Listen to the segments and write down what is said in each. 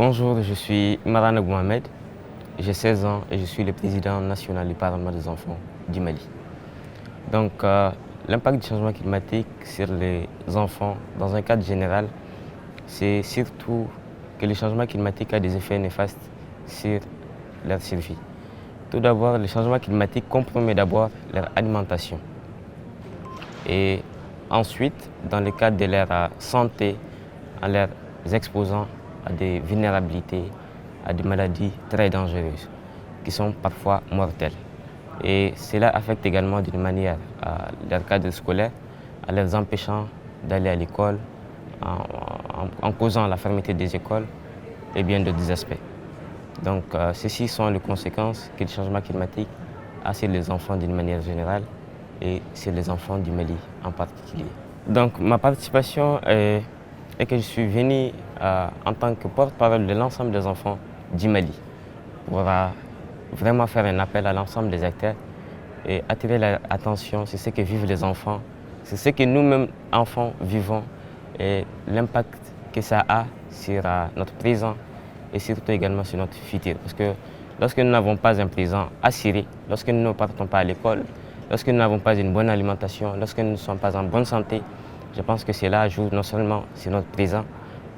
Bonjour, je suis Marana Mohamed, j'ai 16 ans et je suis le président national du Parlement des enfants du Mali. Donc, l'impact du changement climatique sur les enfants, dans un cadre général, c'est surtout que le changement climatique a des effets néfastes sur leur survie. Tout d'abord, le changement climatique compromet d'abord leur alimentation. Et ensuite, dans le cadre de leur santé, en leur exposant à des vulnérabilités, à des maladies très dangereuses, qui sont parfois mortelles. Et cela affecte également d'une manière leur cadre scolaire, en les empêchant d'aller à l'école, en causant la fermeté des écoles et bien d'autres aspects. Donc, ceci sont les conséquences que le changement climatique a sur les enfants d'une manière générale et sur les enfants du Mali en particulier. Donc, ma participation est que je suis venu en tant que porte-parole de l'ensemble des enfants du Mali pour vraiment faire un appel à l'ensemble des acteurs et attirer l'attention sur ce que vivent les enfants, sur ce que nous-mêmes, enfants, vivons et l'impact que ça a sur notre présent et surtout également sur notre futur. Parce que lorsque nous n'avons pas un présent assuré, lorsque nous ne partons pas à l'école, lorsque nous n'avons pas une bonne alimentation, lorsque nous ne sommes pas en bonne santé, je pense que cela joue non seulement sur notre présent,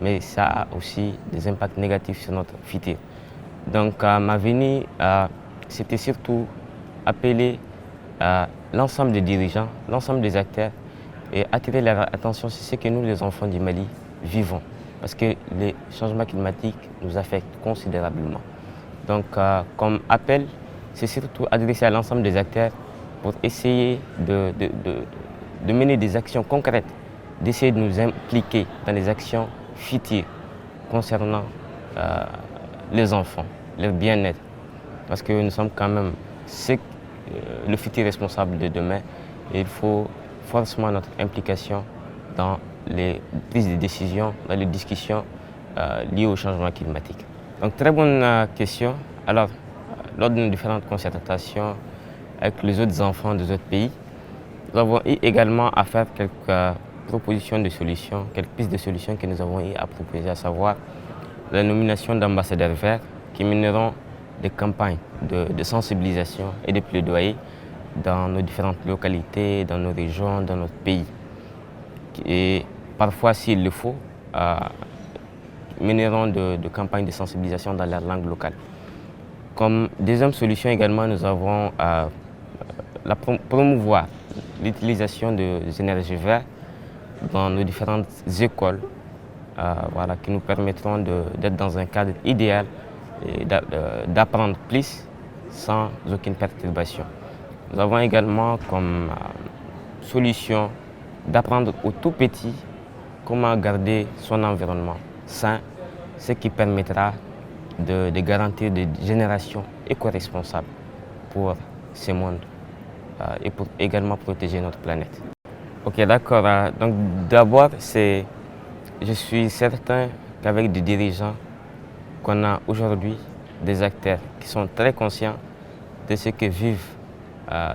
mais ça a aussi des impacts négatifs sur notre futur. Donc ma venue, c'était surtout appeler l'ensemble des dirigeants, l'ensemble des acteurs et attirer leur attention sur ce que nous, les enfants du Mali, vivons. Parce que les changements climatiques nous affectent considérablement. Donc comme appel, c'est surtout adressé à l'ensemble des acteurs pour essayer de mener des actions concrètes, d'essayer de nous impliquer dans les actions futures concernant les enfants, leur bien-être. Parce que nous sommes quand même le futur responsable de demain et il faut forcément notre implication dans les prises de décisions, dans les discussions liées au changement climatique. Donc très bonne question. Alors, lors de nos différentes concertations avec les autres enfants des autres pays, nous avons eu également à faire quelques propositions de solutions, quelques pistes de solutions que nous avons eu à proposer, à savoir la nomination d'ambassadeurs verts qui mèneront des campagnes de sensibilisation et de plaidoyer dans nos différentes localités, dans nos régions, dans notre pays. Et parfois, s'il le faut, mèneront de campagnes de sensibilisation dans leur langue locale. Comme deuxième solution également, nous avons promouvoir l'utilisation des énergies vertes dans nos différentes écoles qui nous permettront d'être dans un cadre idéal et d'apprendre plus sans aucune perturbation. Nous avons également comme solution d'apprendre aux tout petits comment garder son environnement sain, ce qui permettra de garantir des générations éco-responsables pour ce monde et pour également protéger notre planète. Ok, d'accord. Donc d'abord, je suis certain qu'avec des dirigeants qu'on a aujourd'hui, des acteurs qui sont très conscients de ce que vivent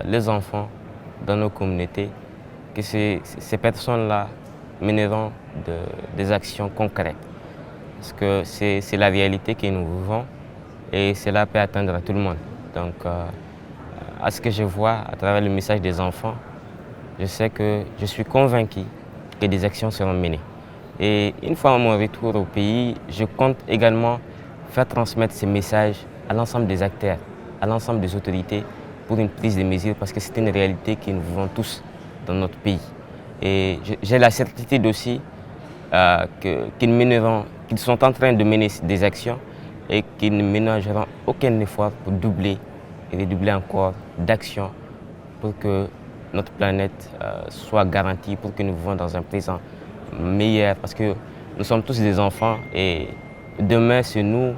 les enfants dans nos communautés, que ces personnes-là mèneront des actions concrètes. Parce que c'est la réalité que nous vivons et cela peut atteindre à tout le monde. Donc, à ce que je vois à travers le message des enfants, je suis convaincu que des actions seront menées. Et une fois à mon retour au pays, je compte également faire transmettre ces messages à l'ensemble des acteurs, à l'ensemble des autorités pour une prise de mesures parce que c'est une réalité que nous vivons tous dans notre pays. Et j'ai la certitude aussi qu'ils sont en train de mener des actions et qu'ils ne ménageront aucun effort pour doubler et redoubler encore d'actions pour que notre planète soit garantie, pour que nous vivions dans un présent meilleur. Parce que nous sommes tous des enfants et demain, c'est nous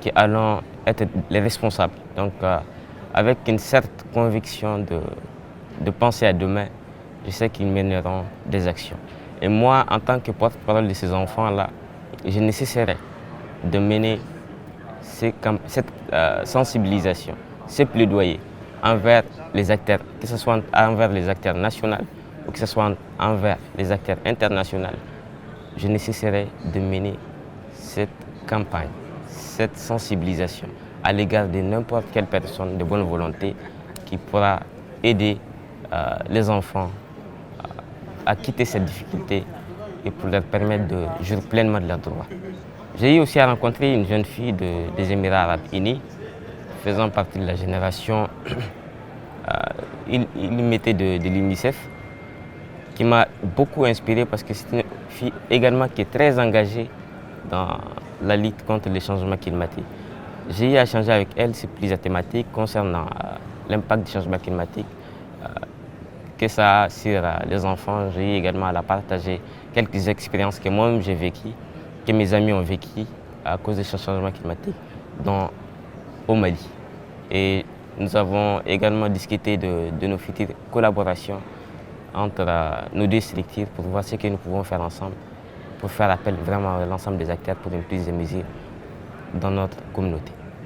qui allons être les responsables. Donc, avec une certaine conviction de penser à demain, je sais qu'ils mèneront des actions. Et moi, en tant que porte-parole de ces enfants-là, je nécessiterai de mener cette sensibilisation, ces plaidoyers envers les acteurs, que ce soit envers les acteurs nationaux ou que ce soit envers les acteurs internationaux. Je nécessiterai de mener cette campagne cette sensibilisation à l'égard de n'importe quelle personne de bonne volonté qui pourra aider les enfants à quitter cette difficulté et pour leur permettre de jouir pleinement de leurs droits. J'ai eu aussi à rencontrer une jeune fille des Émirats arabes unis, faisant partie de la génération illimitée de l'UNICEF, qui m'a beaucoup inspiré parce que c'est une fille également qui est très engagée dans la lutte contre les changements climatiques. J'ai eu à échanger avec elle sur plusieurs thématiques concernant l'impact du changement climatique que ça a sur les enfants. J'ai eu également à la partager quelques expériences que moi-même j'ai vécues, que mes amis ont vécues à cause des changements climatiques au Mali. Et nous avons également discuté de nos futures collaborations entre nos deux structures pour voir ce que nous pouvons faire ensemble, pour faire appel vraiment à l'ensemble des acteurs pour une prise de mesures dans notre communauté.